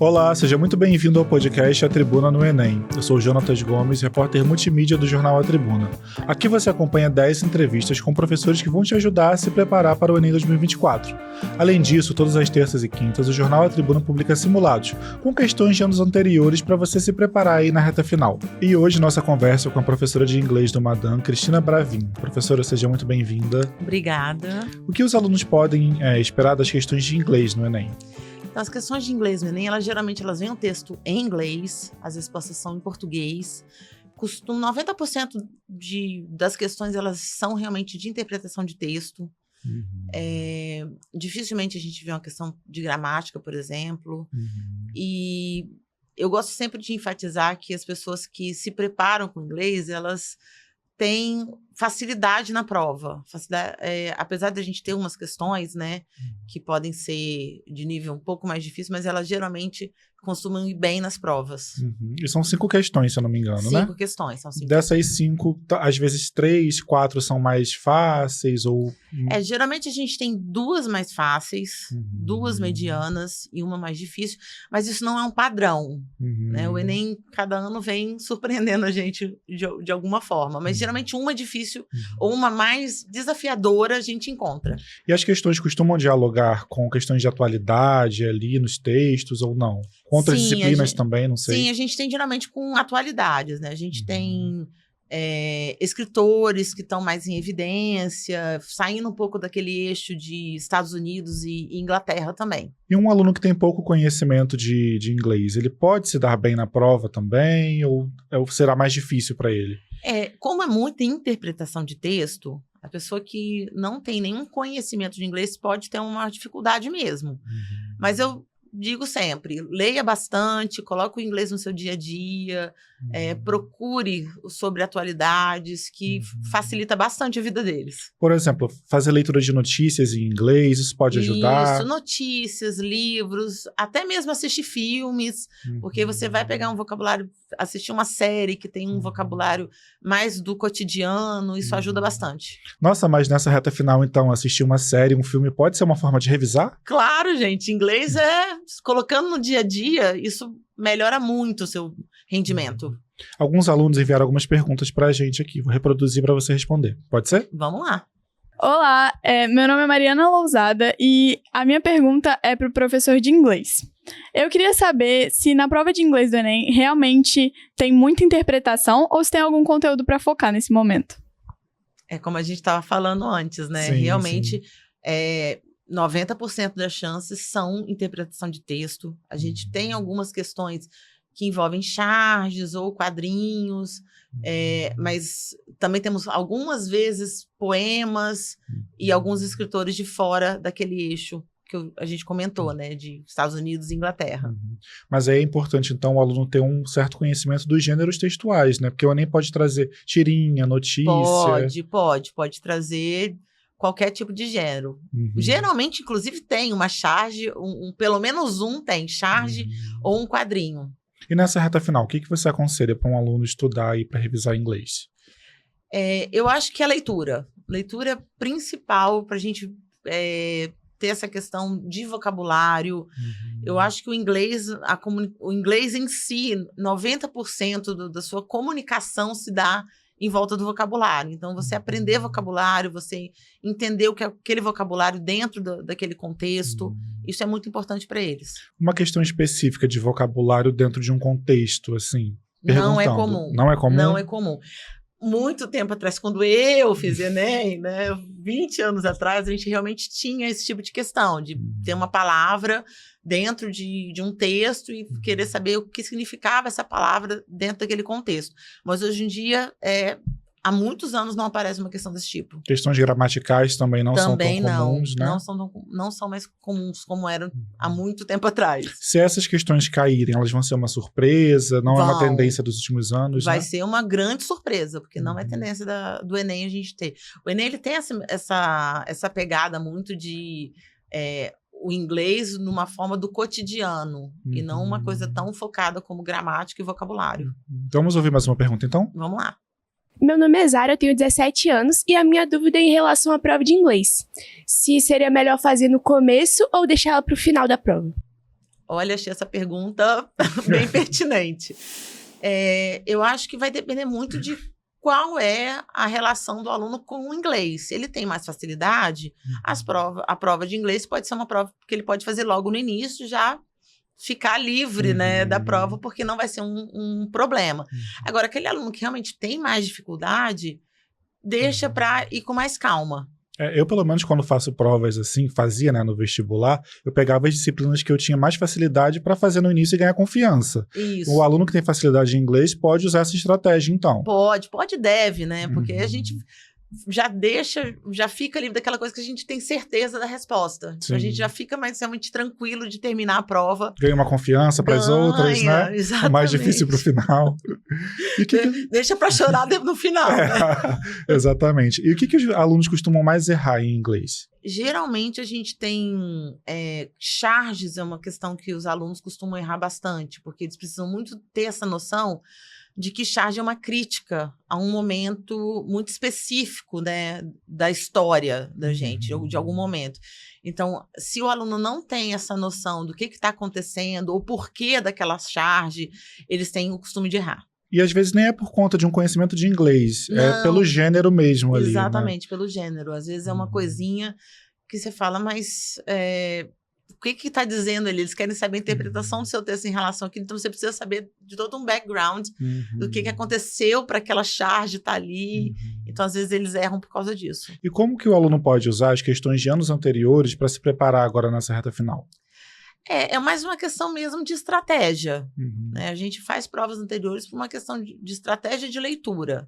Olá, seja muito bem-vindo ao podcast A Tribuna no Enem. Eu sou o Jonatas Gomes, repórter multimídia do jornal A Tribuna. Aqui você acompanha 10 entrevistas com professores que vão te ajudar a se preparar para o Enem 2024. Além disso, todas as terças e quintas, o jornal A Tribuna publica simulados, com questões de anos anteriores para você se preparar aí na reta final. E hoje nossa conversa é com a professora de inglês do Madam, Cristina Bravin. Professora, seja muito bem-vinda. Obrigada. O que os alunos podem esperar das questões de inglês no Enem? Então, as questões de inglês no Enem, geralmente vêm um texto em inglês, as respostas são em português. 90% das questões elas são realmente de interpretação de texto. Dificilmente a gente vê uma questão de gramática, por exemplo. E eu gosto sempre de enfatizar que as pessoas que se preparam com inglês, elas têm facilidade na prova. Apesar de a gente ter umas questões, né, que podem ser de nível um pouco mais difícil, mas elas geralmente costumam ir bem nas provas. E são 5 questões, se eu não me engano, né? 5 questões, são 5. Dessas 5, às vezes 3, 4 são mais fáceis ou... Geralmente a gente tem 2 mais fáceis, 2 medianas e uma mais difícil, mas isso não é um padrão, né? O Enem, cada ano, vem surpreendendo a gente de alguma forma, mas geralmente uma difícil ou uma mais desafiadora a gente encontra. E as questões costumam dialogar com questões de atualidade ali nos textos ou não? Com outras disciplinas também, não sei. Sim, a gente tem geralmente com atualidades, né? A gente tem escritores que estão mais em evidência, saindo um pouco daquele eixo de Estados Unidos e Inglaterra também. E um aluno que tem pouco conhecimento de inglês, ele pode se dar bem na prova também ou será mais difícil para ele? Como é muita interpretação de texto, a pessoa que não tem nenhum conhecimento de inglês pode ter uma dificuldade mesmo. Mas eu digo sempre, leia bastante, coloque o inglês no seu dia a dia, procure sobre atualidades, que facilita bastante a vida deles. Por exemplo, fazer leitura de notícias em inglês, isso pode ajudar? Isso, notícias, livros, até mesmo assistir filmes, porque você vai pegar um vocabulário, assistir uma série que tem um vocabulário mais do cotidiano, isso ajuda bastante. Nossa, mas nessa reta final, então, assistir uma série, um filme, pode ser uma forma de revisar? Claro, gente, inglês colocando no dia a dia, isso melhora muito o seu rendimento. Alguns alunos enviaram algumas perguntas pra gente aqui, vou reproduzir para você responder. Pode ser? Vamos lá. Olá, meu nome é Mariana Lousada e a minha pergunta é para o professor de inglês. Eu queria saber se na prova de inglês do Enem realmente tem muita interpretação ou se tem algum conteúdo para focar nesse momento. Como a gente estava falando antes, né? Sim, realmente, 90% das chances são interpretação de texto. A gente tem algumas questões que envolvem charges ou quadrinhos, mas também temos algumas vezes poemas e alguns escritores de fora daquele eixo que a gente comentou, né, de Estados Unidos e Inglaterra. Mas é importante, então, o aluno ter um certo conhecimento dos gêneros textuais, né? Porque o Enem pode trazer tirinha, notícia... Pode trazer qualquer tipo de gênero. Geralmente, inclusive, tem uma charge, pelo menos um tem charge ou um quadrinho. E nessa reta final, o que você aconselha para um aluno estudar e para revisar inglês? Eu acho que a leitura. Leitura principal para a gente ter essa questão de vocabulário. Eu acho que o inglês em si, 90% da sua comunicação se dá em volta do vocabulário. Então, você aprender vocabulário, você entender o que é aquele vocabulário dentro daquele contexto, isso é muito importante para eles. Uma questão específica de vocabulário dentro de um contexto, assim, não é comum. Não é comum? Não é comum. Muito tempo atrás, quando eu fiz Enem, né, 20 anos atrás, a gente realmente tinha esse tipo de questão, de ter uma palavra dentro de um texto e querer saber o que significava essa palavra dentro daquele contexto. Mas hoje em dia, há muitos anos não aparece uma questão desse tipo. Questões gramaticais também não são tão comuns, né? Não são mais comuns como eram há muito tempo atrás. Se essas questões caírem, elas vão ser uma surpresa? Não é uma tendência dos últimos anos, Vai ser uma grande surpresa, porque não é tendência do Enem a gente ter. O Enem, ele tem essa pegada muito de... o inglês numa forma do cotidiano e não uma coisa tão focada como gramática e vocabulário. Vamos ouvir mais uma pergunta, então? Vamos lá. Meu nome é Zara, eu tenho 17 anos e a minha dúvida é em relação à prova de inglês. Se seria melhor fazer no começo ou deixar ela para o final da prova? Olha, achei essa pergunta bem pertinente. Eu acho que vai depender muito de qual é a relação do aluno com o inglês. Se ele tem mais facilidade, a prova de inglês pode ser uma prova que ele pode fazer logo no início, já ficar livre, né, da prova, porque não vai ser um problema. Agora, aquele aluno que realmente tem mais dificuldade, deixa para ir com mais calma. Eu, pelo menos, quando faço provas assim, fazia, né, no vestibular, eu pegava as disciplinas que eu tinha mais facilidade para fazer no início e ganhar confiança. Isso. O aluno que tem facilidade em inglês pode usar essa estratégia, então. Pode e deve, né? Porque a gente já fica livre daquela coisa que a gente tem certeza da resposta. Então, a gente já fica mais realmente tranquilo de terminar a prova. Ganha uma confiança para as outras, né? Exatamente. É mais difícil para o final. Deixa para chorar no final. Né? Exatamente. E o que os alunos costumam mais errar em inglês? Geralmente a gente tem charges, é uma questão que os alunos costumam errar bastante, porque eles precisam muito ter essa noção de que charge é uma crítica a um momento muito específico, né, da história da gente, de algum momento. Então, se o aluno não tem essa noção do que está acontecendo, ou porquê daquela charge, eles têm o costume de errar. E às vezes nem é por conta de um conhecimento de inglês, é pelo gênero mesmo ali. Exatamente, né? pelo gênero. Às vezes é uma coisinha que você fala, mas o que está dizendo ali? Eles querem saber a interpretação do seu texto em relação àquilo, então você precisa saber de todo um background do que aconteceu para aquela charge estar ali. Então, às vezes, eles erram por causa disso. E como que o aluno pode usar as questões de anos anteriores para se preparar agora nessa reta final? É mais uma questão mesmo de estratégia. Né? A gente faz provas anteriores por uma questão de estratégia de leitura.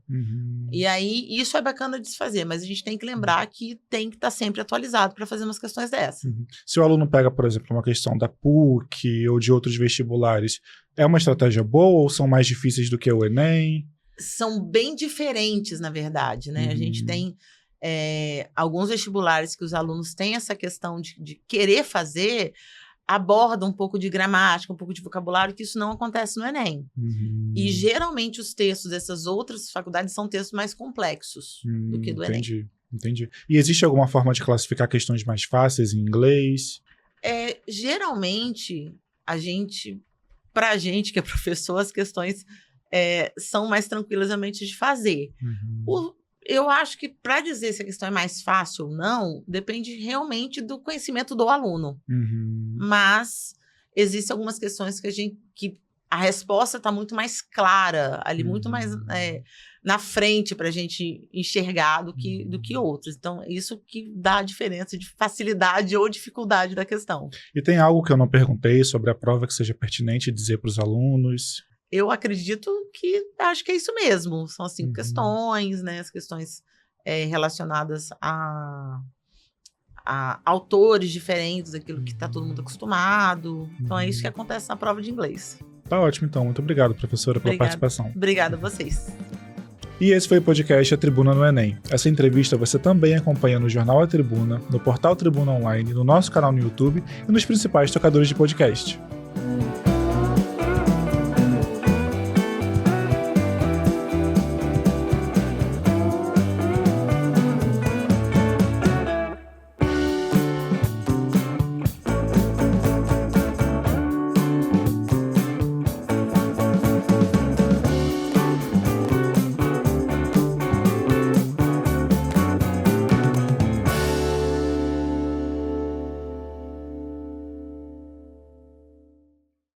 E aí, isso é bacana de se fazer, mas a gente tem que lembrar que tem que estar sempre atualizado para fazer umas questões dessas. Se o aluno pega, por exemplo, uma questão da PUC ou de outros vestibulares, é uma estratégia boa ou são mais difíceis do que o Enem? São bem diferentes, na verdade, né? A gente tem alguns vestibulares que os alunos têm essa questão de querer fazer, aborda um pouco de gramática, um pouco de vocabulário, que isso não acontece no Enem. E, geralmente, os textos dessas outras faculdades são textos mais complexos do que do Enem. Entendi. E existe alguma forma de classificar questões mais fáceis em inglês? Geralmente, pra gente que é professor, as questões são mais tranquilas realmente de fazer. Eu acho que, para dizer se a questão é mais fácil ou não, depende realmente do conhecimento do aluno. Mas existem algumas questões que a resposta está muito mais clara, ali, muito mais na frente para a gente enxergar do que outros. Então, isso que dá a diferença de facilidade ou dificuldade da questão. E tem algo que eu não perguntei sobre a prova que seja pertinente dizer para os alunos? Eu acredito acho que é isso mesmo. São as 5 questões, né? As questões relacionadas a autores diferentes daquilo que está todo mundo acostumado. Então, é isso que acontece na prova de inglês. Tá ótimo, então. Muito obrigado, professora, pela participação. Obrigada a vocês. E esse foi o podcast A Tribuna no Enem. Essa entrevista você também acompanha no jornal A Tribuna, no portal Tribuna Online, no nosso canal no YouTube e nos principais tocadores de podcast.